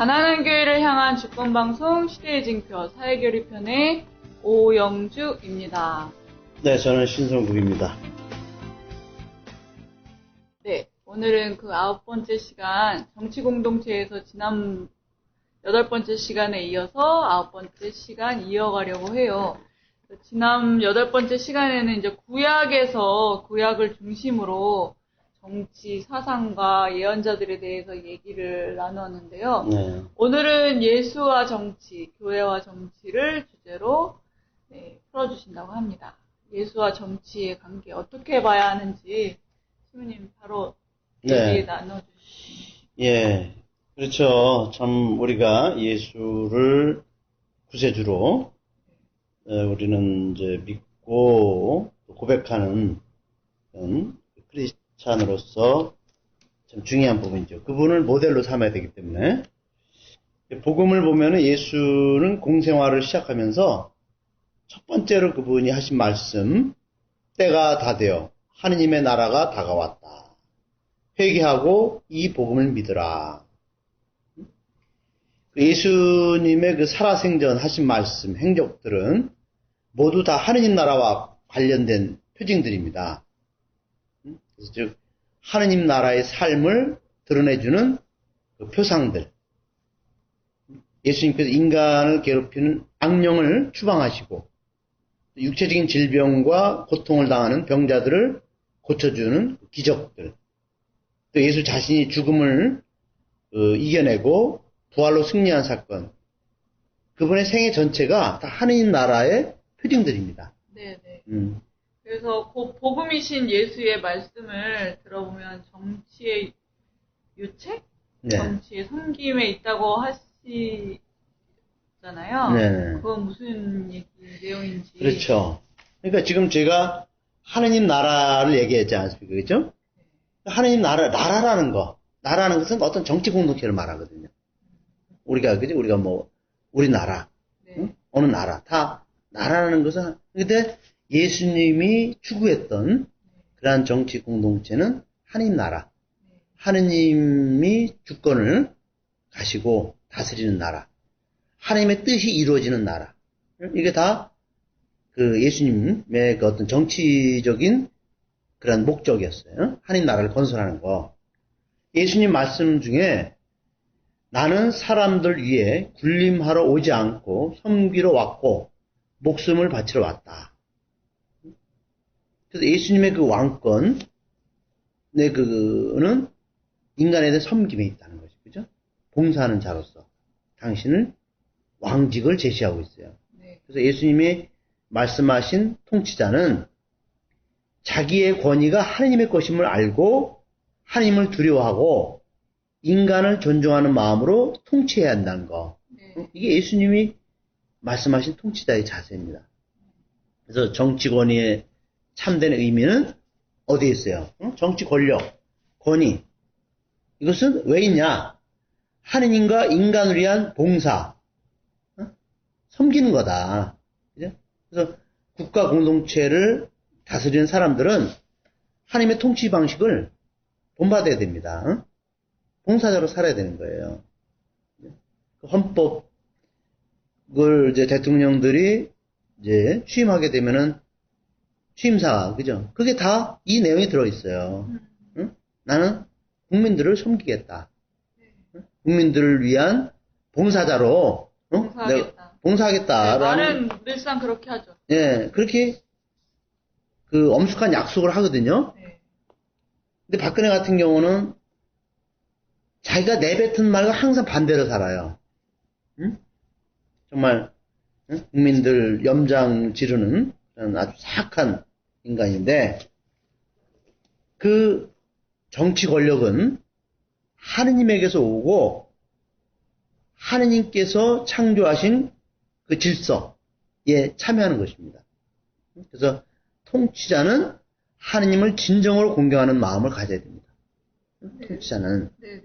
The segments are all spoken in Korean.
가난한 교회를 향한 주권방송 시대의 징표 사회교류편의 오영주입니다. 네, 저는 신성국입니다. 네, 오늘은 그 9번째 시간 정치공동체에서 지난 8번째 시간에 이어서 9번째 시간 이어가려고 해요. 지난 8번째 시간에는 이제 구약을 중심으로 정치, 사상과 예언자들에 대해서 얘기를 나누었는데요. 네. 오늘은 예수와 정치, 교회와 정치를 주제로 풀어주신다고 합니다. 예수와 정치의 관계 어떻게 봐야 하는지 시부님 바로 얘기 나눠주시죠. 예, 그렇죠. 참 우리가 예수를 구세주로 우리는 이제 믿고 고백하는 크리스찬으로서 참 중요한 부분이죠. 그분을 모델로 삼아야 되기 때문에 복음을 보면은 예수는 공생활을 시작하면서 첫 번째로 그분이 하신 말씀, 때가 다 되어 하느님의 나라가 다가왔다. 회개하고 이 복음을 믿으라. 예수님의 그 살아생전 하신 말씀, 행적들은 모두 다 하느님 나라와 관련된 표징들입니다. 그래서 즉 하느님 나라의 삶을 드러내주는 그 표상들. 예수님께서 인간을 괴롭히는 악령을 추방하시고 육체적인 질병과 고통을 당하는 병자들을 고쳐주는 기적들. 또 예수 자신이 죽음을 이겨내고 부활로 승리한 사건. 그분의 생애 전체가 다 하느님 나라의 표징들입니다. 네네. 그래서 복음이신 예수의 말씀을 들어보면 정치의 유책? 네. 정치의 섬김에 있다고 하시잖아요. 네. 그건 무슨 내용인지. 그렇죠. 그러니까 지금 제가 하느님 나라를 얘기하지 않습니까? 그렇죠? 하느님 나라라는 것은 어떤 정치 공동체를 말하거든요. 우리가 뭐, 우리나라, 네. 응? 어느 나라, 다 나라라는 것은, 근데 예수님이 추구했던 그러한 정치 공동체는 하느님 나라. 하느님이 주권을 가시고 다스리는 나라. 하느님의 뜻이 이루어지는 나라. 이게 다 그 예수님의 그 어떤 정치적인 그런 목적이었어요. 하느님 나라를 건설하는 거. 예수님 말씀 중에 나는 사람들 위해 군림하러 오지 않고 섬기러 왔고 목숨을 바치러 왔다. 그래서 예수님의 그 왕권의 그는 인간에 대한 섬김에 있다는 것이죠. 그죠? 봉사하는 자로서 당신을 왕직을 제시하고 있어요. 네. 그래서 예수님이 말씀하신 통치자는 자기의 권위가 하느님의 것임을 알고 하느님을 두려워하고 인간을 존중하는 마음으로 통치해야 한다는 거. 네. 이게 예수님이 말씀하신 통치자의 자세입니다. 그래서 정치 권위의 참된 의미는 어디에 있어요? 정치 권력, 권위. 이것은 왜 있냐? 하느님과 인간을 위한 봉사, 섬기는 거다. 그죠? 그래서 국가 공동체를 다스리는 사람들은 하나님의 통치 방식을 본받아야 됩니다. 봉사자로 살아야 되는 거예요. 헌법을 이제 대통령들이 이제 취임하게 되면은 취임사, 그죠? 그게 다 이 내용이 들어있어요. 응? 나는 국민들을 섬기겠다. 국민들을 위한 봉사자로, 봉사하겠다. 말은 늘상 그렇게 하죠. 예, 그렇게 그 엄숙한 약속을 하거든요. 네. 근데 박근혜 같은 경우는 자기가 내뱉은 말과 항상 반대로 살아요. 응? 정말 응? 국민들 염장 지르는 아주 사악한 인간인데 그 정치 권력은 하느님에게서 오고 하느님께서 창조하신 그 질서에 참여하는 것입니다. 그래서 통치자는 하느님을 진정으로 공경하는 마음을 가져야 됩니다. 네. 통치자는 네.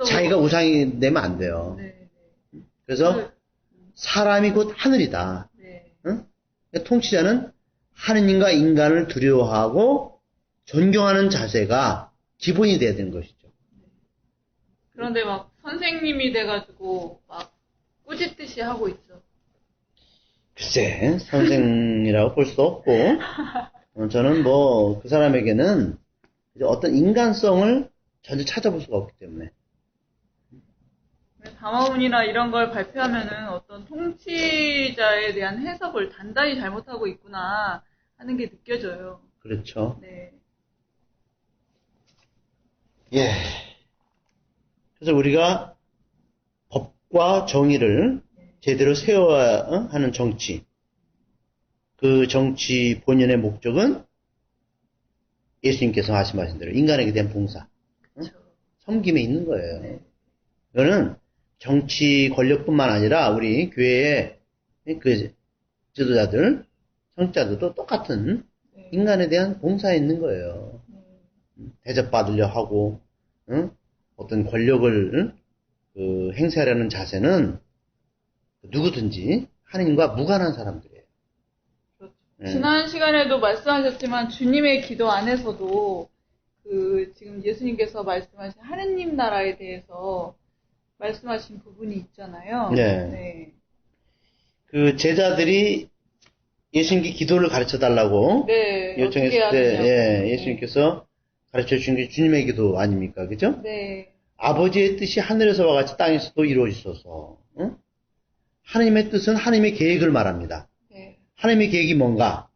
자기가 우상이 되면 안 돼요. 네. 그래서 사람이 곧 하늘이다. 네. 응? 통치자는 하느님과 인간을 두려워하고 존경하는 자세가 기본이 돼야 되는 것이죠. 그런데 막 선생님이 돼가지고 막 꾸짖듯이 하고 있죠. 글쎄, 선생이라고 볼 수도 없고, 저는 뭐, 그 사람에게는 이제 어떤 인간성을 전혀 찾아볼 수가 없기 때문에. 담화문이나 이런 걸 발표하면은 어떤 통치자에 대한 해석을 단단히 잘못하고 있구나 하는 게 느껴져요. 그렇죠. 네. 예. 그래서 우리가 법과 정의를 제대로 세워야 하는 정치. 그 정치 본연의 목적은 예수님께서 말씀하신 대로 인간에게 대한 봉사, 그렇죠. 섬김에 있는 거예요. 네. 이거는 정치 권력뿐만 아니라 우리 교회의 그 지도자들, 성자들도 똑같은 네. 인간에 대한 봉사에 있는 거예요. 대접받으려 하고 어떤 권력을 행사하려는 자세는 누구든지 하나님과 무관한 사람들이에요. 그렇죠. 네. 지난 시간에도 말씀하셨지만 주님의 기도 안에서도 지금 예수님께서 말씀하신 하느님 나라에 대해서 말씀하신 부분이 있잖아요. 네. 네. 그 제자들이 예수님께 기도를 가르쳐 달라고 네. 요청했을 어떻게 때 하느냐고. 예수님께서 가르쳐 주신 게 주님의 기도 아닙니까? 그죠? 네. 아버지의 뜻이 하늘에서와 같이 땅에서도 이루어지소서. 응? 하나님의 뜻은 하나님의 계획을 말합니다. 네. 하나님의 계획이 뭔가?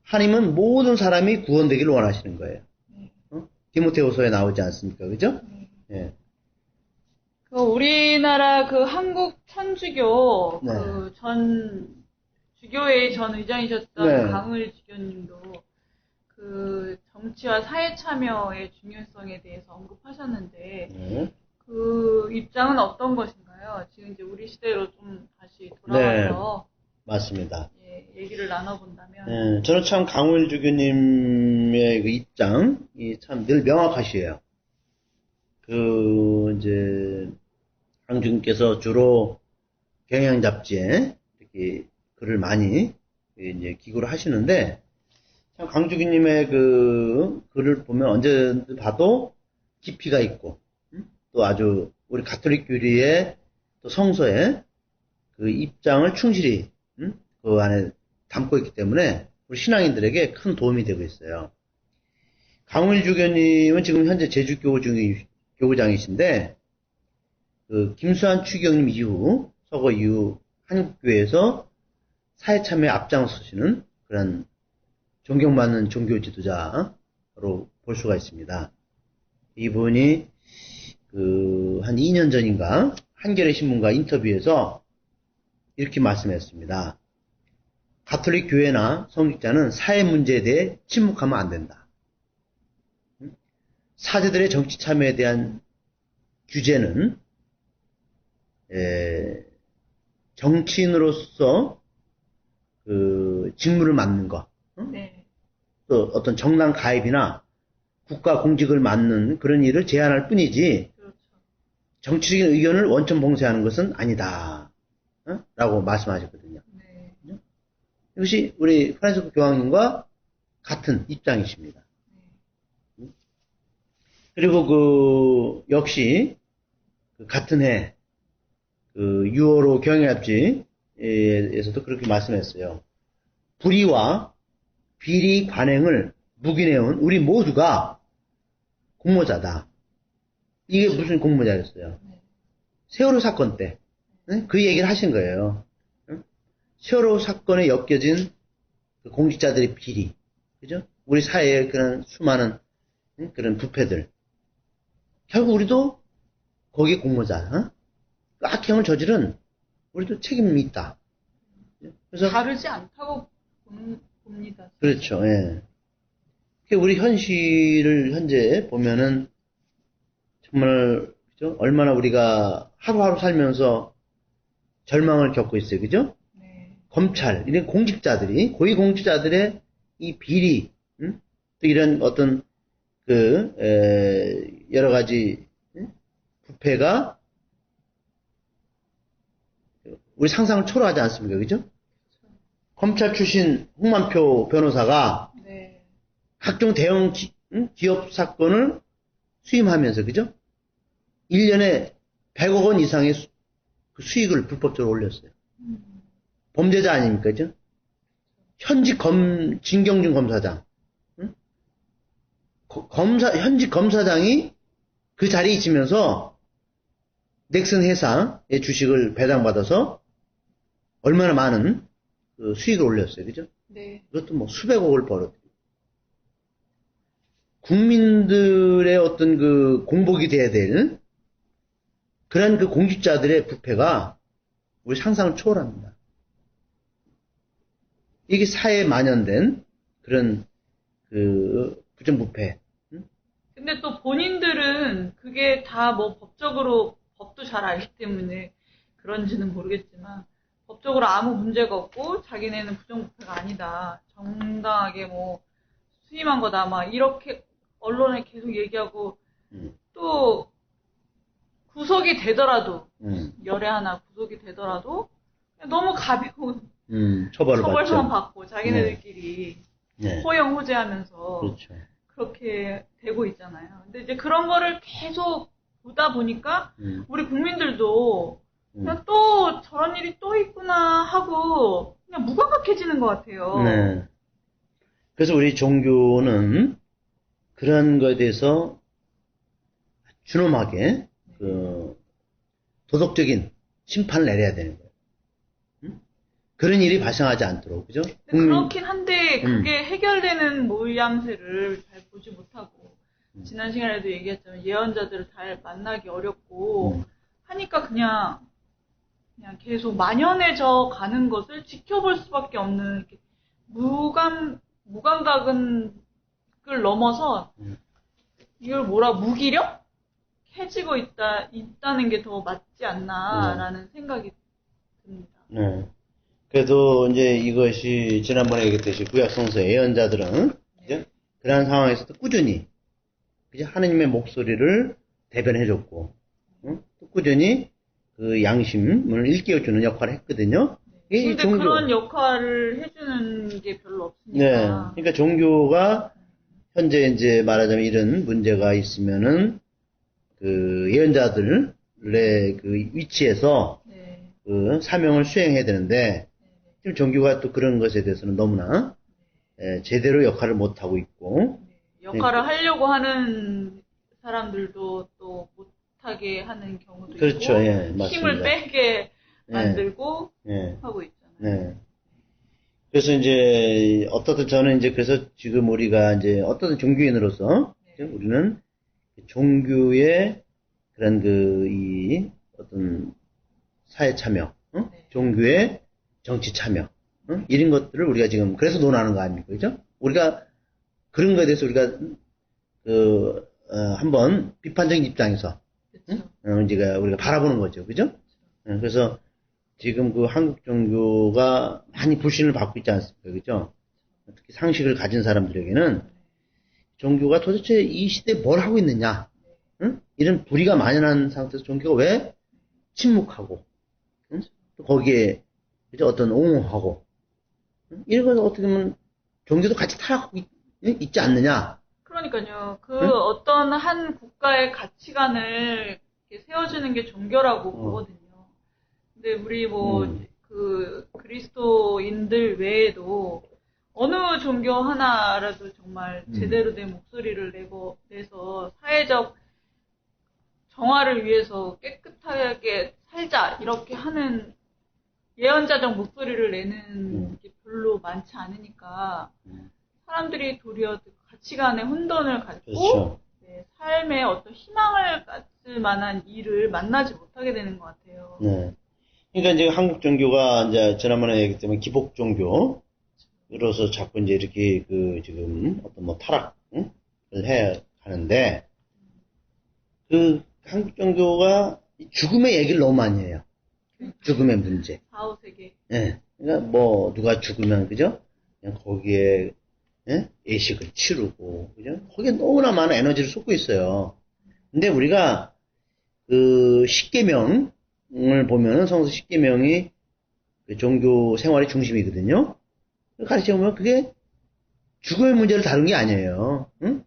하나님은 모든 사람이 구원되기를 원하시는 거예요. 디모데후서에 나오지 않습니까? 그죠? 예. 우리나라 한국 천주교 네. 주교회의 전 의장이셨던 네. 강을 주교님도 정치와 사회 참여의 중요성에 대해서 언급하셨는데 네. 그 입장은 어떤 것인가요? 지금 이제 우리 시대로 좀 다시 돌아와서 맞습니다. 얘기를 나눠본다면 네, 저는 참 강우일 주교님의 그 입장이 참 늘 명확하시에요. 이제 강 주교님께서 주로 경향 잡지에 이렇게 글을 많이 이제 기고를 하시는데 참 강 주교님의 그 글을 보면 언제 봐도 깊이가 있고 또 아주 우리 가톨릭 교리의 또 성서의 그 입장을 충실히 그 안에 담고 있기 때문에 우리 신앙인들에게 큰 도움이 되고 있어요. 강우일 주교님은 지금 현재 제주 교구장이신데 김수환 추기경님 이후 서거 이후 한국교회에서 사회 참여에 앞장서시는 그런 존경받는 종교 지도자로 볼 수가 있습니다. 이분이 한 2년 전인가 한겨레 신문과 인터뷰에서 이렇게 말씀했습니다. 가톨릭 교회나 성직자는 사회 문제에 대해 침묵하면 안 된다. 사제들의 정치 참여에 대한 규제는 정치인으로서 직무를 맡는 것, 네. 또 어떤 정당 가입이나 국가 공직을 맡는 그런 일을 제한할 뿐이지 그렇죠. 정치적인 의견을 원천 봉쇄하는 것은 아니다. 라고 말씀하셨거든요. 네. 이것이 우리 프란시스코 교황님과 같은 입장이십니다. 그리고 역시 같은 해 6월호 경향잡지에서도 그렇게 말씀했어요. 불의와 비리 관행을 묵인해온 우리 모두가 공모자다. 이게 무슨 공모자였어요? 세월호 사건 때 그 얘기를 하신 거예요. 세월호 사건에 엮여진 그 공직자들의 비리, 그죠? 우리 사회의 그런 수많은 그런 부패들. 결국 우리도 거기에 공모자, 그 악행을 저지른 우리도 책임이 있다. 그래서 다르지 않다고 봅니다. 그렇죠. 예. 우리 현실을 현재 보면은 정말 그죠? 얼마나 우리가 하루하루 살면서 절망을 겪고 있어요. 그죠? 네. 검찰, 이런 공직자들이, 고위공직자들의 이 비리, 또 이런 어떤 여러 가지 부패가 우리 상상을 초월하지 않습니까? 그죠? 검찰 출신 홍만표 변호사가 네. 각종 대형 기업 사건을 수임하면서, 그죠? 1년에 100억 원 이상의 그 수익을 불법적으로 올렸어요. 범죄자 아닙니까, 그죠? 현직 진경준 검사장, 응? 현직 검사장이 그 자리에 있으면서 넥슨 회사의 주식을 배당받아서 얼마나 많은 그 수익을 올렸어요, 그죠? 네. 그것도 뭐 수백억을 벌었대요. 국민들의 어떤 그 공복이 돼야 될 그런 그 공직자들의 부패가 우리 상상을 초월합니다. 이게 사회에 만연된 그런 그 부정부패. 근데 또 본인들은 그게 다 뭐 법적으로 법도 잘 알기 때문에 그런지는 모르겠지만 법적으로 아무 문제가 없고 자기네는 부정부패가 아니다. 정당하게 뭐 수임한 거다. 막 이렇게 언론에 계속 얘기하고 또 구속이 되더라도 열애 하나 구속이 되더라도 너무 가벼운 처벌만 받고 자기네들끼리 네. 호영호재하면서 그렇죠. 그렇게 되고 있잖아요. 근데 이제 그런 거를 계속 보다 보니까 우리 국민들도 그냥 또 저런 일이 또 있구나 하고 그냥 무감각해지는 것 같아요. 네. 그래서 우리 종교는 그런 거에 대해서 준엄하게 그 도덕적인 심판을 내려야 되는 거예요. 그런 일이 발생하지 않도록, 그죠? 그렇긴 한데 그게 해결되는 모양새를 잘 보지 못하고 지난 시간에도 얘기했지만 예언자들을 잘 만나기 어렵고 하니까 그냥 계속 만연해져 가는 것을 지켜볼 수밖에 없는 이렇게 무감각을 넘어서 이걸 무기력? 해지고 있다는 게 더 맞지 않나라는 생각이 듭니다. 네. 그래도 이제 이것이 지난번에 얘기했듯이 구약 성서의 예언자들은 그죠? 그러한 상황에서도 꾸준히 그죠? 하느님의 목소리를 대변해줬고 또 꾸준히 그 양심을 일깨워주는 역할을 했거든요. 근데 그런 역할을 해주는 게 별로 없으니까. 네. 그러니까 종교가 현재 이제 말하자면 이런 문제가 있으면은 그 예언자들의 그 위치에서 그 사명을 수행해야 되는데 지금 종교가 또 그런 것에 대해서는 너무나 제대로 역할을 못 하고 있고 역할을 하려고 하는 사람들도 또 못하게 하는 경우도 그렇죠. 있고 예, 맞습니다. 힘을 빼게 만들고 하고 있잖아요. 네. 그래서 이제 어떻든 저는 이제 그래서 지금 우리가 이제 어떤 종교인으로서 우리는 종교의 그런 이 어떤 사회 참여, 종교의 정치 참여, 이런 것들을 우리가 지금 그래서 논하는 거 아닙니까, 그죠? 우리가 그런 거에 대해서 우리가 한번 비판적인 입장에서 우리가 바라보는 거죠, 그죠? 그래서 지금 그 한국 종교가 많이 불신을 받고 있지 않습니까, 그죠? 특히 상식을 가진 사람들에게는 종교가 도대체 이 시대에 뭘 하고 있느냐, 이런 불의가 만연한 상태에서 종교가 왜 침묵하고, 또 거기에 어떤 옹호하고, 이런 것은 어떻게 보면 종교도 같이 타락하고 있지 않느냐. 그러니까요. 어떤 한 국가의 가치관을 이렇게 세워주는 게 종교라고 보거든요. 근데 우리 그리스도인들 외에도 어느 종교 하나라도 정말 제대로 된 목소리를 내서 사회적 정화를 위해서 깨끗하게 살자 이렇게 하는 예언자적 목소리를 내는 게 별로 많지 않으니까 사람들이 도리어 가치관의 혼돈을 갖고 그렇죠. 삶에 어떤 희망을 갖을 만한 일을 만나지 못하게 되는 것 같아요. 네. 그러니까 이제 한국 종교가 이제 지난번에 얘기했지만 기복 종교로서 자꾸 이제 이렇게 지금 어떤 타락을 해야 하는데 한국 종교가 죽음의 얘기를 너무 많이 해요. 죽음의 문제. 4,5세계. 예. 그러니까 누가 죽으면, 그죠? 그냥 거기에, 예식을 치르고, 그죠? 거기에 너무나 많은 에너지를 쏟고 있어요. 근데 우리가, 십계명을 보면은 성서 십계명이 종교 생활의 중심이거든요. 가르쳐보면 그게 죽음의 문제를 다룬 게 아니에요. 응?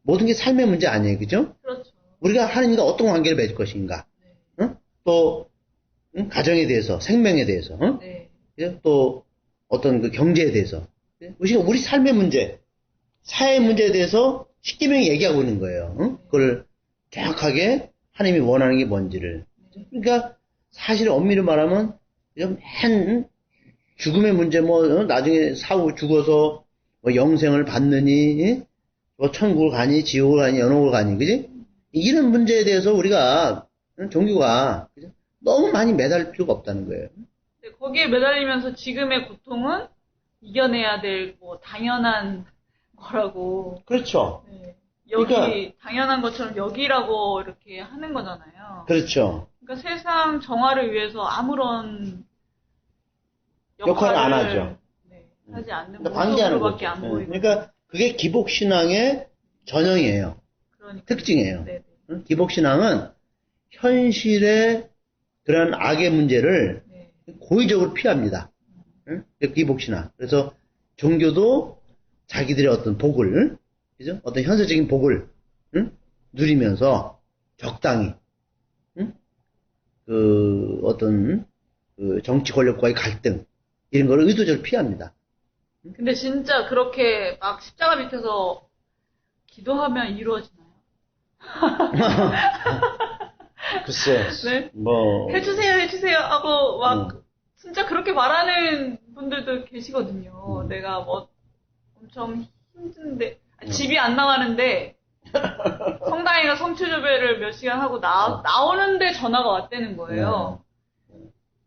모든 게 삶의 문제 아니에요. 그죠? 그렇죠. 우리가 하나님과 어떤 관계를 맺을 것인가. 응? 또 가정에 대해서, 생명에 대해서, 네. 또 어떤 그 경제에 대해서, 우리 삶의 문제, 사회 문제에 대해서 십계명이 얘기하고 있는 거예요. 그걸 정확하게 하나님이 원하는 게 뭔지를. 그러니까 사실 엄밀히 말하면 맨 죽음의 문제, 나중에 죽어서 영생을 받느니, 천국을 가니, 지옥을 가니, 연옥을 가니, 그지? 이런 문제에 대해서 우리가, 종교가, 그죠? 너무 많이 매달릴 필요가 없다는 거예요. 거기에 매달리면서 지금의 고통은 이겨내야 될, 당연한 거라고. 그렇죠. 네. 여기, 그러니까, 당연한 것처럼 여기라고 이렇게 하는 거잖아요. 그렇죠. 그러니까 세상 정화를 위해서 아무런 역할을 안 하죠. 네, 하지 않는 그러니까 방기하는 거죠. 모습으로밖에 안 보이고. 그러니까 그게 기복신앙의 전형이에요. 그러니까. 특징이에요. 네. 기복신앙은 현실의 그런 악의 문제를 네. 고의적으로 피합니다. 기복신앙. 그래서 종교도 자기들의 어떤 복을, 그죠? 어떤 현세적인 복을 누리면서 적당히 그 어떤 그 정치 권력과의 갈등 이런 거를 의도적으로 피합니다. 근데 진짜 그렇게 막 십자가 밑에서 기도하면 이루어지나요? 글쎄, 네? 뭐 해주세요 하고 막 진짜 그렇게 말하는 분들도 계시거든요. 내가 엄청 힘든데 집이 안 나가는데 성당이나 성취조배를 몇 시간 하고 나오는데 전화가 왔다는 거예요.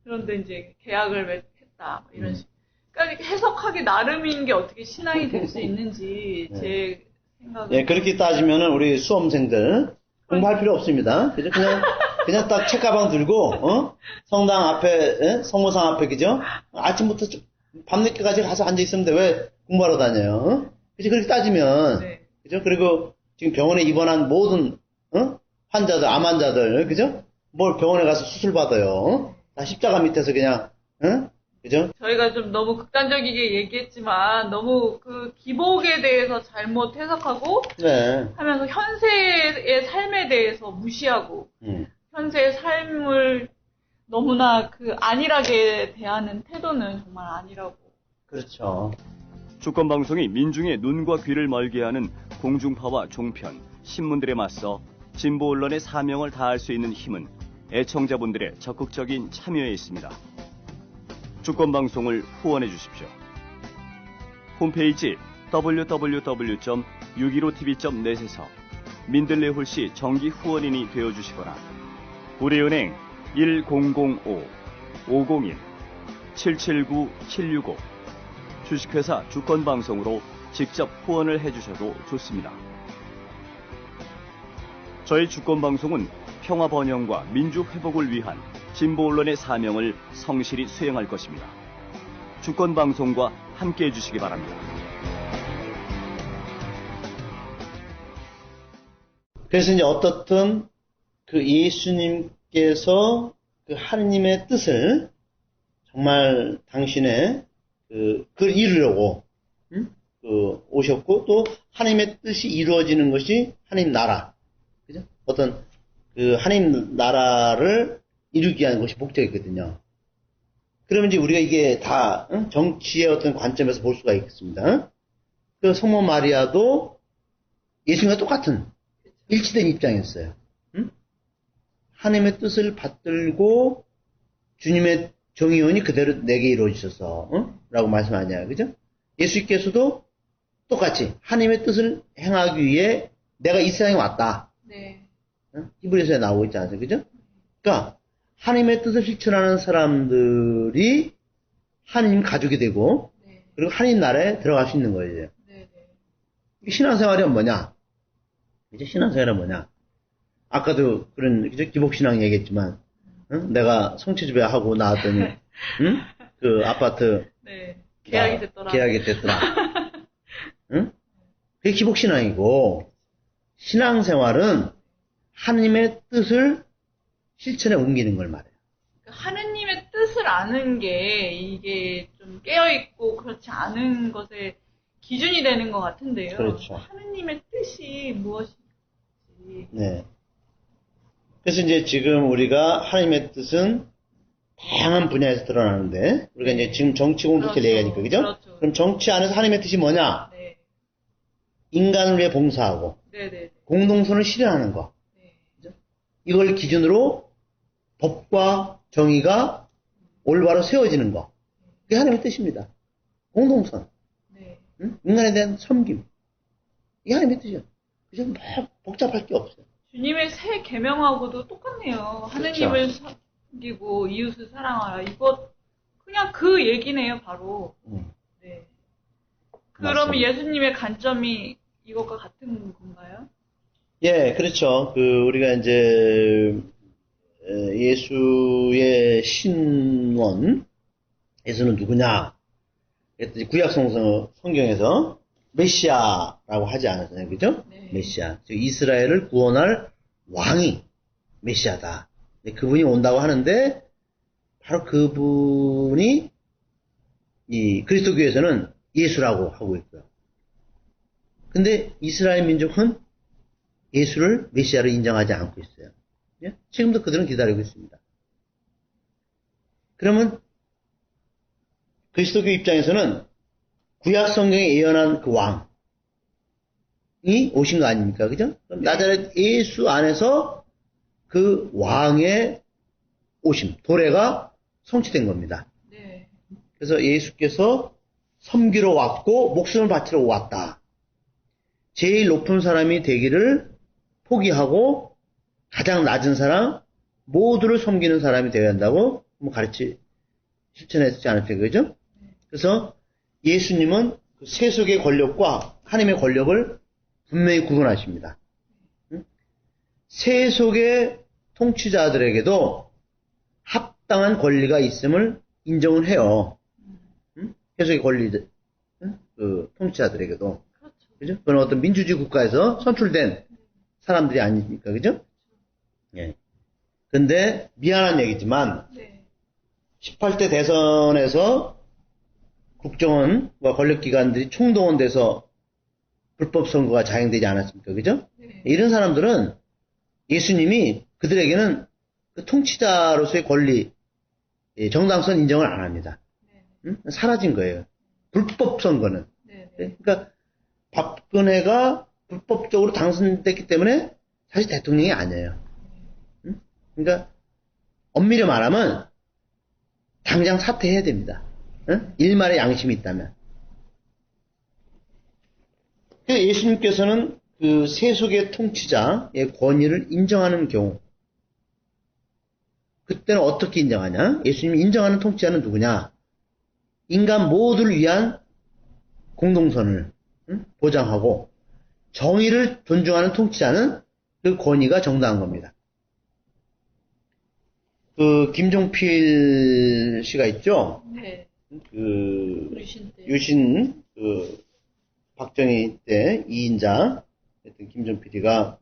그런데 이제 계약을 했다 이런 식. 그러니까 해석하기 나름인 게 어떻게 신앙이 될 수 있는지 제 생각은. 예, 그렇게 따지면은 우리 수험생들 공부할 필요 없습니다. 그죠? 그냥 딱 책가방 들고 성당 앞에, 성모상 앞에, 그죠? 아침부터 밤늦게까지 가서 앉아 있으면 돼. 왜 공부하러 다녀요? 그죠? 그렇게 따지면, 네. 그죠? 그리고 지금 병원에 입원한 모든 환자들, 암 환자들, 그죠? 뭘 병원에 가서 수술 받아요. 다 십자가 밑에서 그냥, 그죠? 저희가 좀 너무 극단적이게 얘기했지만 너무 그 기복에 대해서 잘못 해석하고 네. 하면서 현세의 삶에 대해서 무시하고 현세의 삶을 너무나 그 안일하게 대하는 태도는 정말 아니라고. 그렇죠. 주권방송이 민중의 눈과 귀를 멀게 하는 공중파와 종편, 신문들에 맞서 진보 언론의 사명을 다할 수 있는 힘은 애청자분들의 적극적인 참여에 있습니다. 주권방송을 후원해 주십시오. 홈페이지 www.615tv.net에서 민들레 홀씨 정기 후원인이 되어주시거나 우리은행 1005-501-779-765 주식회사 주권방송으로 직접 후원을 해주셔도 좋습니다. 저희 주권방송은 평화 번영과 민주 회복을 위한 진보 언론의 사명을 성실히 수행할 것입니다. 주권방송과 함께해 주시기 바랍니다. 그래서 이제 어떻든 그 예수님께서 그 하느님의 뜻을 정말 당신의 그걸 이루려고 오셨고 또 하나님의 뜻이 이루어지는 것이 하나님 나라, 그죠? 어떤 그 하나님 나라를 이루기 위한 것이 목적이거든요. 그러면 이제 우리가 이게 다 정치의 어떤 관점에서 볼 수가 있겠습니다. 그 성모 마리아도 예수님과 똑같은 일치된 입장이었어요. 하나님의 뜻을 받들고 주님의 정의원이 그대로 내게 이루어지셔서 라고 말씀하냐, 그죠? 예수께서도 똑같이 하나님의 뜻을 행하기 위해 내가 이 세상에 왔다. 네. 히브리서에 나오고 있지 않습니까? 그죠? 그러니까 하나님의 뜻을 실천하는 사람들이 하나님 가족이 되고 네. 그리고 하나님 나라에 들어갈 수 있는 거예요. 네. 신앙생활이 뭐냐? 이제 신앙생활은 뭐냐? 아까도 그런 기복신앙 얘기했지만 내가 성취지배 하고 나왔더니 그 아파트 네. 계약이 됐더라. 계약이 됐더라. 그게 기복신앙이고 신앙생활은 하나님의 뜻을 실천에 옮기는 걸 말해요. 하느님의 뜻을 아는 게 이게 좀 깨어있고 그렇지 않은 것의 기준이 되는 것 같은데요. 그렇죠. 하느님의 뜻이 무엇인지. 네. 그래서 이제 지금 우리가 하나님의 뜻은 다양한 분야에서 드러나는데, 우리가 이제 지금 정치 공동체 그렇죠. 얘기하니까, 그죠? 그렇죠. 그럼 정치 안에서 하나님의 뜻이 뭐냐? 네. 인간을 위해 봉사하고, 네네. 공동선을 실현하는 거. 네. 이걸 기준으로 법과 정의가 올바로 세워지는 거. 그게 하나님의 뜻입니다. 공동선. 네. 응? 인간에 대한 섬김. 이게 하나님의 뜻이에요. 그래서 뭐 복잡할 게 없어요. 주님의 새 계명하고도 똑같네요. 하느님을 섬기고 이웃을 사랑하라. 이거 그냥 그 얘기네요, 바로. 네. 그러면 맞습니다. 예수님의 관점이 이것과 같은 건가요? 예, 그렇죠. 우리가 이제, 예수의 신원, 예수는 누구냐? 그랬더니 구약 성경에서 메시아라고 하지 않았어요. 그죠? 네. 메시아. 즉, 이스라엘을 구원할 왕이 메시아다. 그분이 온다고 하는데, 바로 그분이 이 그리스도교에서는 예수라고 하고 있고요. 근데 이스라엘 민족은 예수를 메시아로 인정하지 않고 있어요. 예? 지금도 그들은 기다리고 있습니다. 그러면 그리스도교 입장에서는 구약 성경에 예언한 그 왕이 오신 거 아닙니까? 그죠? 그럼 나자렛 예수 안에서 그 왕의 오심, 도래가 성취된 겁니다. 네. 그래서 예수께서 섬기러 왔고 목숨을 바치러 왔다. 제일 높은 사람이 되기를 포기하고 가장 낮은 사람 모두를 섬기는 사람이 되어야 한다고 실천했지 않았어요. 그죠? 그래서 예수님은 그 세속의 권력과 하나님의 권력을 분명히 구분하십니다. 세속의 통치자들에게도 합당한 권리가 있음을 인정을 해요. 세속의 권리들, 그 통치자들에게도. 그렇죠. 그죠? 그건 어떤 민주주의 국가에서 선출된 사람들이 아닙니까? 그죠? 예. 근데 미안한 얘기지만 네. 18대 대선에서 국정원과 권력기관들이 총동원돼서 불법 선거가 자행되지 않았습니까? 그죠? 네. 이런 사람들은 예수님이 그들에게는 그 통치자로서의 권리, 정당성 인정을 안 합니다. 네. 사라진 거예요. 불법 선거는. 네. 그러니까 박근혜가 불법적으로 당선됐기 때문에 사실 대통령이 아니에요. 그러니까 엄밀히 말하면 당장 사퇴해야 됩니다. 일말의 양심이 있다면. 예수님께서는 그 세속의 통치자의 권위를 인정하는 경우, 그때는 어떻게 인정하냐? 예수님이 인정하는 통치자는 누구냐? 인간 모두를 위한 공동선을 보장하고 정의를 존중하는 통치자는 그 권위가 정당한 겁니다. 그 김종필 씨가 있죠. 네. 그 유신 때. 유신 그 박정희 때 2인자 했던 김종필이가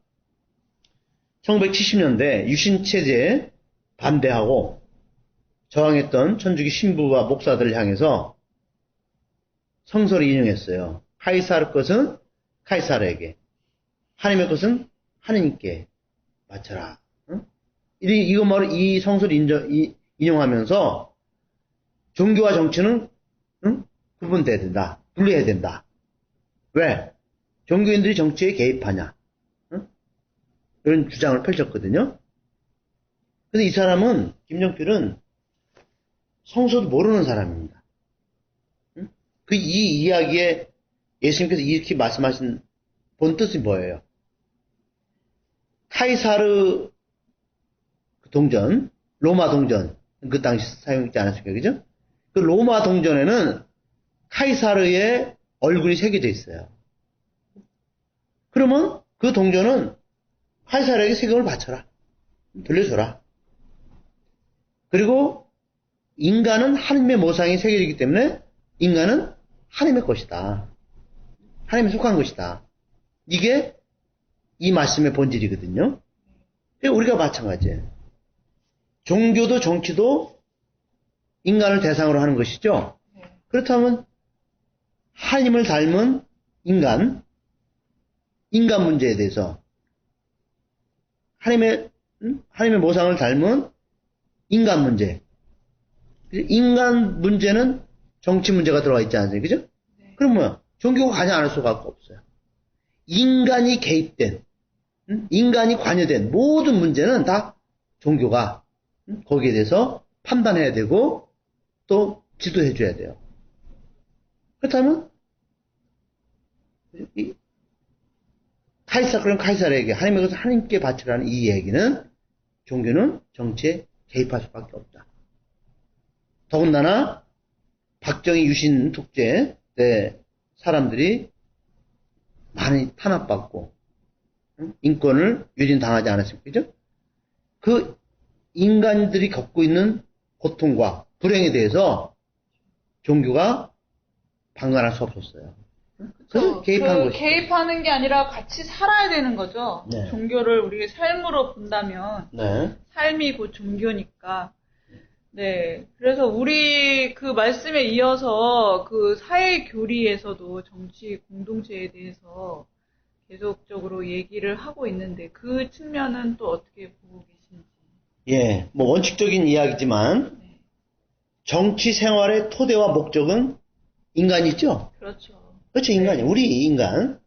1970년대 유신 체제에 반대하고 저항했던 천주교 신부와 목사들을 향해서 성서를 인용했어요. 카이사르 것은 카이사르에게, 하나님의 것은 하느님께 바쳐라. 이거 말을 이 성서를 인용하면서 종교와 정치는 구분돼야 된다. 분리해야 된다. 왜? 종교인들이 정치에 개입하냐? 이런 주장을 펼쳤거든요. 근데 이 사람은, 김종필은 성서도 모르는 사람입니다. 이 이야기에 예수님께서 이렇게 말씀하신 본 뜻이 뭐예요? 카이사르 동전, 로마 동전, 그 당시 사용했지 않았습니까? 그죠? 그 로마 동전에는 카이사르의 얼굴이 새겨져 있어요. 그러면 그 동전은 카이사르에게 세금을 바쳐라. 돌려줘라. 그리고 인간은 하나님의 모상이 새겨지기 때문에 인간은 하나님의 것이다. 하나님에 속한 것이다. 이게 이 말씀의 본질이거든요. 우리가 마찬가지예요. 종교도 정치도 인간을 대상으로 하는 것이죠. 그렇다면 하나님을 닮은 인간 문제에 대해서 하나님의 하나님의 모상을 닮은 인간 문제. 인간 문제는 정치 문제가 들어가 있지 않습니까? 그죠? 네. 그럼 뭐야? 종교가 관여 안 할 수가 없어요. 인간이 개입된, 인간이 관여된 모든 문제는 다 종교가 거기에 대해서 판단해야 되고 또 지도해 줘야 돼요. 그렇다면 그럼 카이사르에게 하나님의 것을 하나님께 바치라는 이 얘기는 종교는 정치에 개입할 수밖에 없다. 더군다나 박정희 유신 독재 때 사람들이 많이 탄압받고 인권을 유린당하지 않았습니까? 그죠? 그 인간들이 겪고 있는 고통과 불행에 대해서 종교가 방관할 수 없었어요. 그래서 개입한 것이죠. 개입하는 게 아니라 같이 살아야 되는 거죠. 네. 종교를 우리의 삶으로 본다면 네. 삶이 곧 종교니까. 네. 그래서 우리 그 말씀에 이어서 그 사회 교리에서도 정치 공동체에 대해서 계속적으로 얘기를 하고 있는데 그 측면은 또 어떻게 보고 계신지. 예, 뭐 원칙적인 이야기지만 네. 정치 생활의 토대와 목적은 인간이죠. 그렇죠. 그렇죠, 인간이. 우리 인간.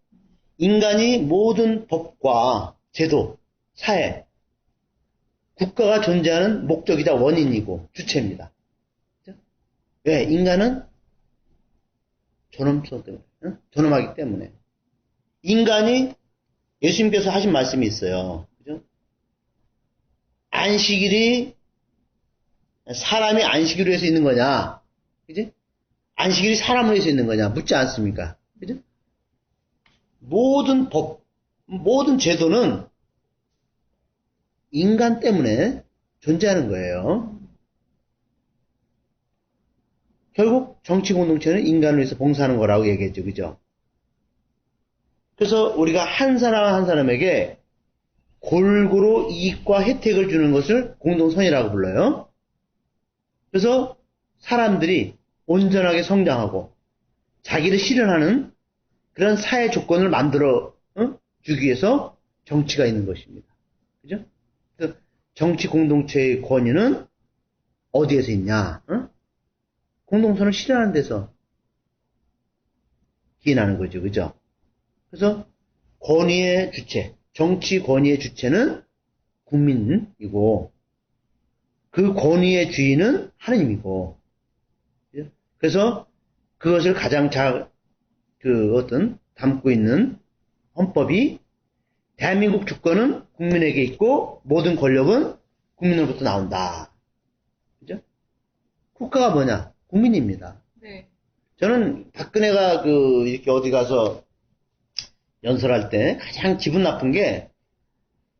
인간이 모든 법과 제도, 사회, 국가가 존재하는 목적이자 원인이고 주체입니다. 그렇죠? 왜? 인간은 존엄성 때문에, 존엄하기 때문에. 인간이 예수님께서 하신 말씀이 있어요. 그죠? 안식일이 사람이 안식일을 위해서 있는 거냐? 그지? 안식일이 사람을 위해서 있는 거냐? 묻지 않습니까? 그죠? 모든 법, 모든 제도는 인간 때문에 존재하는 거예요. 결국 정치 공동체는 인간을 위해서 봉사하는 거라고 얘기했죠. 그죠? 그래서 우리가 한 사람 한 사람에게 골고루 이익과 혜택을 주는 것을 공동선이라고 불러요. 그래서 사람들이 온전하게 성장하고 자기를 실현하는 그런 사회 조건을 만들어 주기 위해서 정치가 있는 것입니다. 그죠? 그래서 정치 공동체의 권위는 어디에서 있냐? 공동선을 실현하는 데서 기인하는 거죠. 그죠? 그래서 권위의 주체, 정치 권위의 주체는 국민이고 그 권위의 주인은 하느님이고, 그래서 그것을 가장 담고 있는 헌법이 대한민국 주권은 국민에게 있고 모든 권력은 국민으로부터 나온다. 그죠? 국가가 뭐냐? 국민입니다. 네. 저는 박근혜가 이렇게 어디 가서 연설할 때 가장 기분 나쁜 게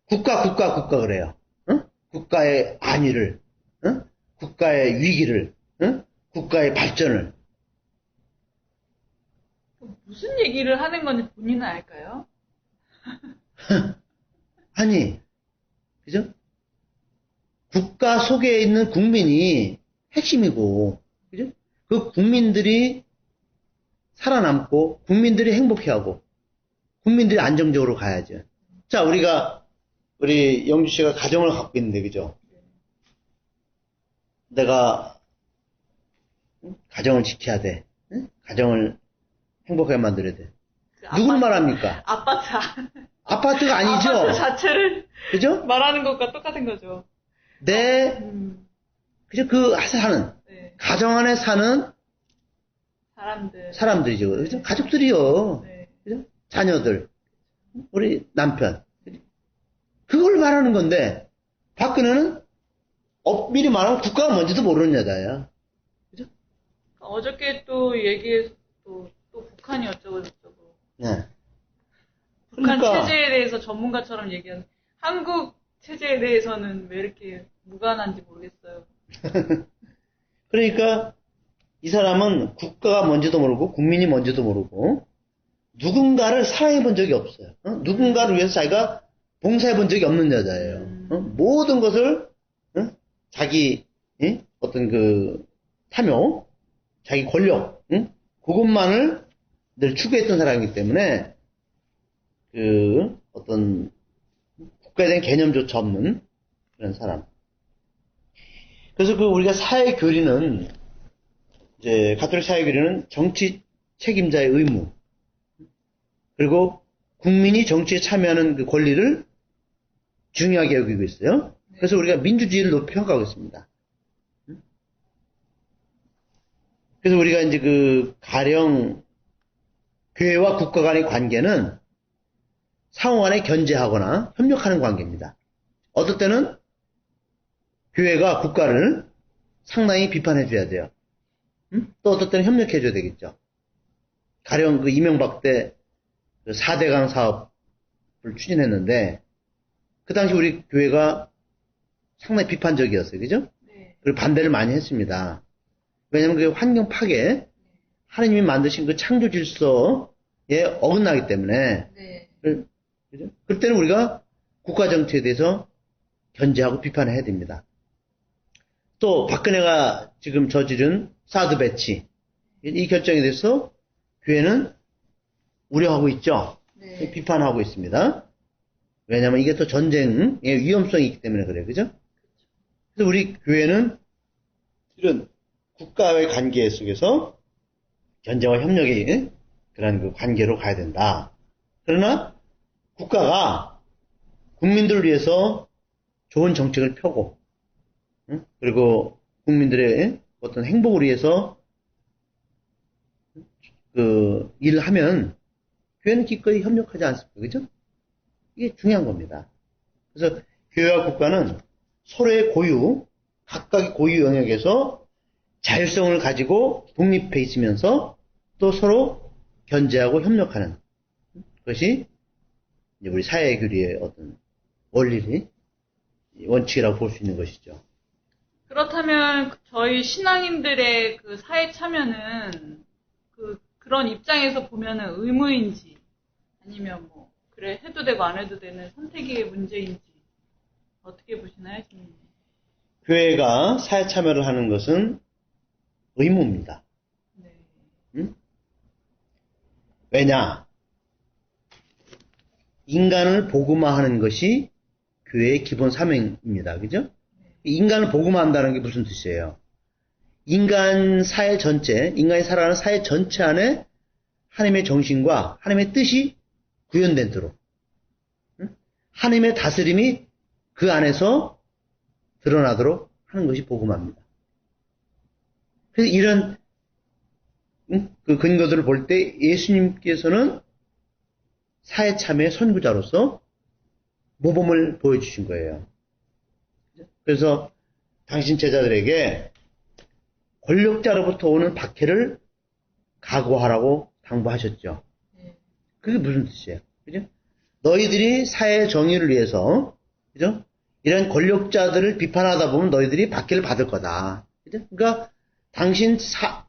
국가 그래요. 국가의 안위를, 국가의 위기를, 국가의 발전을. 무슨 얘기를 하는 건지 본인은 알까요? 아니, 그죠? 국가 속에 있는 국민이 핵심이고, 그죠? 그 국민들이 살아남고, 국민들이 행복해하고, 국민들이 안정적으로 가야죠. 자, 우리 영주 씨가 가정을 갖고 있는데, 그죠? 내가 가정을 지켜야 돼. 가정을 행복하게 만들어야 돼. 누굴 말합니까? 아파트가 아니죠? 아파트 자체를 그죠? 말하는 것과 똑같은 거죠. 그죠? 네. 가정 안에 사는 사람들이죠. 그죠? 가족들이요. 네. 그죠? 자녀들. 우리 남편. 그걸 말하는 건데, 박근혜는 미리 말하면 국가가 뭔지도 모르는 여자야. 그죠? 어저께 또 얘기해서 또 북한이 어쩌고 저쩌고. 네. 북한 그러니까, 체제에 대해서 전문가처럼 얘기하는, 한국 체제에 대해서는 왜 이렇게 무관한지 모르겠어요. 그러니까 이 사람은 국가가 뭔지도 모르고 국민이 뭔지도 모르고 누군가를 사랑해 본 적이 없어요. 누군가를 위해서 자기가 봉사해 본 적이 없는 여자예요. 모든 것을 자기 어떤 탐욕, 자기 권력, 그것만을 늘 추구했던 사람이기 때문에 어떤 국가에 대한 개념조차 없는 그런 사람. 그래서 우리가 사회 교리는, 이제, 가톨릭 사회 교리는 정치 책임자의 의무, 그리고 국민이 정치에 참여하는 그 권리를 중요하게 여기고 있어요. 그래서 우리가 민주주의를 높이 평가하고 있습니다. 그래서 우리가 이제 가령, 교회와 국가 간의 관계는 상호 간에 견제하거나 협력하는 관계입니다. 어떨 때는 교회가 국가를 상당히 비판해줘야 돼요. 또 어떨 때는 협력해줘야 되겠죠. 가령 이명박 때 4대강 사업을 추진했는데, 그 당시 우리 교회가 상당히 비판적이었어요. 그죠? 네. 그리고 반대를 많이 했습니다. 왜냐하면 그 환경 파괴, 하나님이 만드신 그 창조 질서에 어긋나기 때문에, 네. 그죠? 그때는 우리가 국가 정치에 대해서 견제하고 비판해야 됩니다. 또 박근혜가 지금 저지른 사드 배치, 이 결정에 대해서 교회는 우려하고 있죠. 네. 비판하고 있습니다. 왜냐하면 이게 또 전쟁의 위험성이 있기 때문에 그래요. 그죠? 그래서 우리 교회는 이런 국가와의 관계 속에서 견제와 협력의 그런 그 관계로 가야 된다. 그러나 국가가 국민들을 위해서 좋은 정책을 펴고, 그리고 국민들의 어떤 행복을 위해서 일을 하면 교회는 기꺼이 협력하지 않습니까? 그죠? 이게 중요한 겁니다. 그래서 교회와 국가는 서로의 각각의 고유 영역에서 자율성을 가지고 독립해 있으면서 또 서로 견제하고 협력하는 것이 이제 우리 사회 교리의 어떤 원칙이라고 볼 수 있는 것이죠. 그렇다면 저희 신앙인들의 그 사회 참여는 그런 입장에서 보면은 의무인지 아니면 그래 해도 되고 안 해도 되는 선택의 문제인지 어떻게 보시나요, 선생님? 교회가 사회 참여를 하는 것은 의무입니다. 네. 응? 왜냐? 인간을 복음화하는 것이 교회의 기본 사명입니다. 그죠? 인간을 복음화한다는 게 무슨 뜻이에요? 인간이 살아가는 사회 전체 안에 하나님의 정신과 하나님의 뜻이 구현되도록, 하나님의 다스림이 그 안에서 드러나도록 하는 것이 복음화입니다. 그래서 이런 그 근거들을 볼 때 예수님께서는 사회 참여의 선구자로서 모범을 보여주신 거예요. 그래서 당신 제자들에게 권력자로부터 오는 박해를 각오하라고 당부하셨죠. 그게 무슨 뜻이에요? 그죠? 너희들이 사회 정의를 위해서, 그죠? 이런 권력자들을 비판하다 보면 너희들이 박해를 받을 거다. 그죠? 그러니까 당신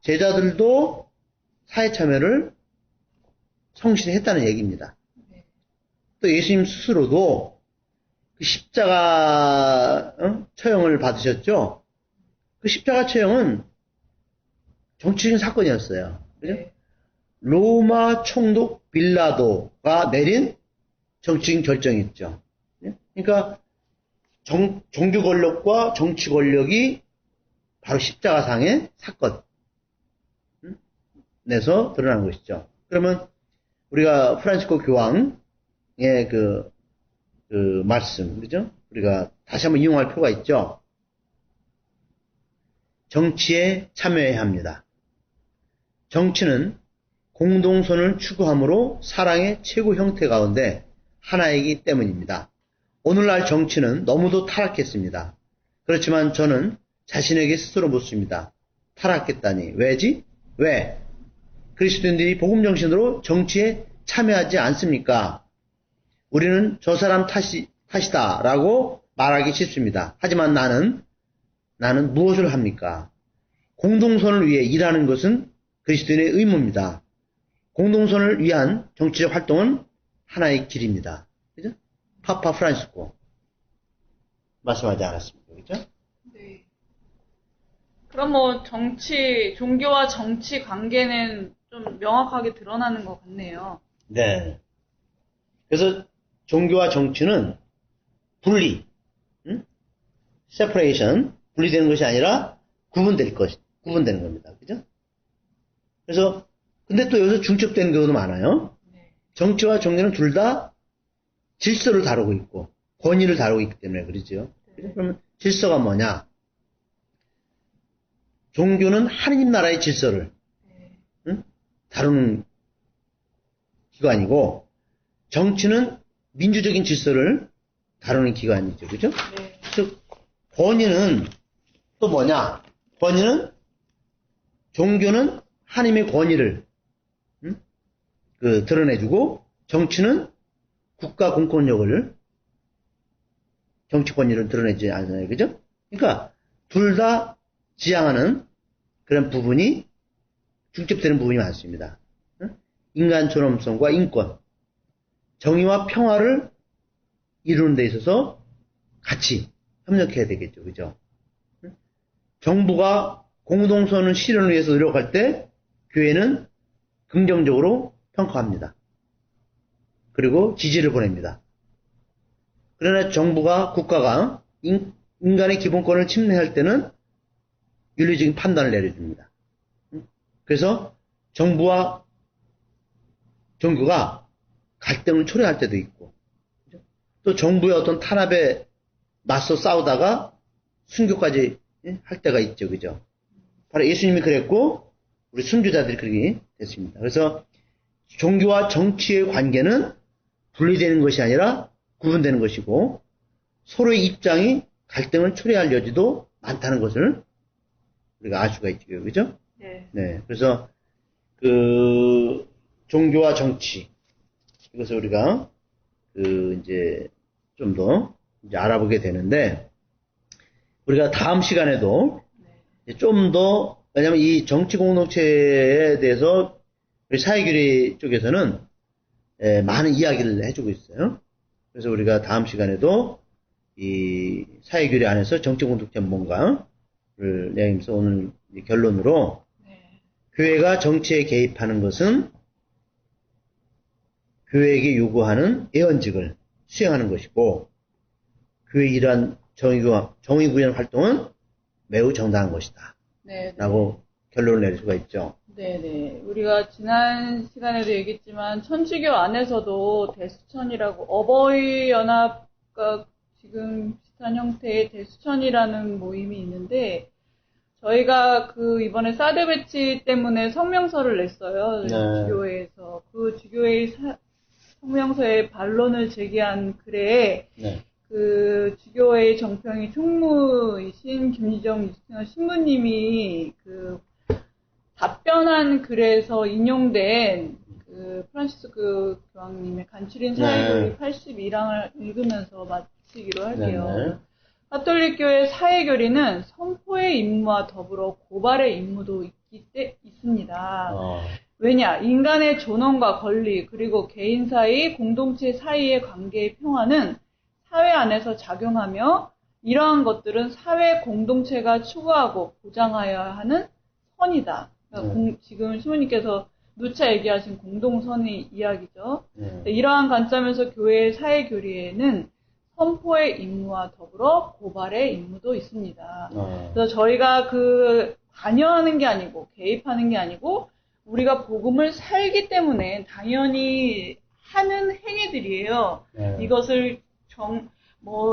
제자들도 사회 참여를 성실히 했다는 얘기입니다. 또 예수님 스스로도 그 십자가 처형을 받으셨죠? 그 십자가 처형은 정치적인 사건이었어요. 그죠? 네. 로마 총독 빌라도가 내린 정치적인 결정이었죠. 그러니까 종교 권력과 정치 권력이 바로 십자가상의 사건에서 드러난 것이죠. 그러면 우리가 프란치스코 교황의 그 말씀, 그죠? 우리가 다시 한번 이용할 필요가 있죠. 정치에 참여해야 합니다. 정치는 공동선을 추구함으로 사랑의 최고 형태 가운데 하나이기 때문입니다. 오늘날 정치는 너무도 타락했습니다. 그렇지만 저는 자신에게 스스로 묻습니다. 타락했다니 왜지? 왜? 그리스도인들이 복음 정신으로 정치에 참여하지 않습니까? 우리는 저 사람 탓이다라고 말하기 쉽습니다. 하지만 나는 무엇을 합니까? 공동선을 위해 일하는 것은 그리스도인의 의무입니다. 공동선을 위한 정치적 활동은 하나의 길입니다. 그죠? 파파 프란시스코 말씀하지 않았습니까? 그죠? 네. 그럼 종교와 정치 관계는 좀 명확하게 드러나는 것 같네요. 네. 그래서 종교와 정치는 분리, separation, 분리되는 것이 아니라 구분되는 겁니다. 그죠? 그래서, 근데 또 여기서 중첩되는 경우도 많아요. 네. 정치와 종교는 둘 다 질서를 다루고 있고, 권위를 다루고 있기 때문에 그러죠. 네. 그러면 질서가 뭐냐? 종교는 하느님 나라의 질서를 네. 다루는 기관이고, 정치는 민주적인 질서를 다루는 기관이죠. 그죠? 네. 즉, 권위는 또 뭐냐? 권위는, 종교는 하나님의 권위를, 드러내주고, 정치는 국가 공권력을, 정치 권위를 드러내지 않아요. 그죠? 그러니까, 둘 다 지향하는 그런 부분이, 중첩되는 부분이 많습니다. 인간 존엄성과 인권, 정의와 평화를 이루는 데 있어서 같이 협력해야 되겠죠. 그죠? 정부가 공동선언 실현을 위해서 노력할 때 교회는 긍정적으로 평가합니다. 그리고 지지를 보냅니다. 그러나 정부가, 국가가 인간의 기본권을 침해할 때는 윤리적인 판단을 내려줍니다. 그래서 정부와 종교가 갈등을 초래할 때도 있고, 또 정부의 어떤 탄압에 맞서 싸우다가 순교까지 할 때가 있죠. 그죠? 바로 예수님이 그랬고, 우리 순교자들이 그렇게 됐습니다. 그래서 종교와 정치의 관계는 분리되는 것이 아니라 구분되는 것이고, 서로의 입장이 갈등을 초래할 여지도 많다는 것을 우리가 알 수가 있죠. 그죠? 네. 네. 그래서, 종교와 정치, 이것을 우리가, 이제, 좀 더, 이제 알아보게 되는데, 우리가 다음 시간에도, 좀 더, 왜냐면 이 정치 공동체에 대해서, 우리 사회교리 쪽에서는, 많은 이야기를 해주고 있어요. 그래서 우리가 다음 시간에도, 이 사회교리 안에서 정치 공동체 뭔가를 내면서 오늘 결론으로, 네. 교회가 정치에 개입하는 것은 교회에게 요구하는 예언직을 수행하는 것이고, 교회의 이러한 정의 구현 활동은 매우 정당한 것이다. 네. 라고 결론을 내릴 수가 있죠. 네네. 우리가 지난 시간에도 얘기했지만, 천주교 안에서도 대수천이라고, 어버이 연합과 지금 비슷한 형태의 대수천이라는 모임이 있는데, 저희가 이번에 사드 배치 때문에 성명서를 냈어요. 네. 주교회에서. 그 주교회의 성명서에 반론을 제기한 글에, 네. 주교회의 정평이 총무이신 김유정 유스티너 신부님이 답변한 글에서 인용된 프란시스크 교황님의 간추린 사회교리 81항을 읽으면서 마치기로 할게요. 네. 가톨릭교회 사회교리는 선포의 임무와 더불어 고발의 임무도 있습니다. 왜냐? 인간의 존엄과 권리, 그리고 개인 사이, 공동체 사이의 관계의 평화는 사회 안에서 작용하며 이러한 것들은 사회 공동체가 추구하고 보장하여야 하는 선이다. 그러니까 지금 시모님께서 누차 얘기하신 공동선의 이야기죠. 이러한 관점에서 교회의 사회교리에는 선포의 임무와 더불어 고발의 임무도 있습니다. 그래서 저희가 관여하는 게 아니고 개입하는 게 아니고 우리가 복음을 살기 때문에 당연히 하는 행위들이에요. 이것을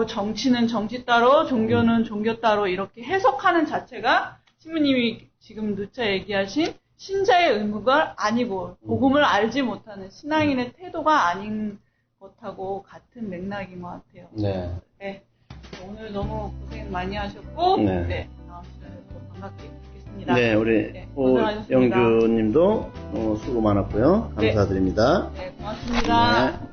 정치는 정치 따로, 종교는 종교 따로 이렇게 해석하는 자체가 신부님이 지금 누차 얘기하신 신자의 의무가 아니고 복음을 알지 못하는 신앙인의 태도가 아닌 것하고 같은 맥락인 것 같아요. 네. 네. 오늘 너무 고생 많이 하셨고, 네. 다음 시간에 또 반갑게 뵙겠습니다. 네, 우리 고생하셨습니다. 영주님도 수고 많았고요. 감사드립니다. 네, 고맙습니다. 네.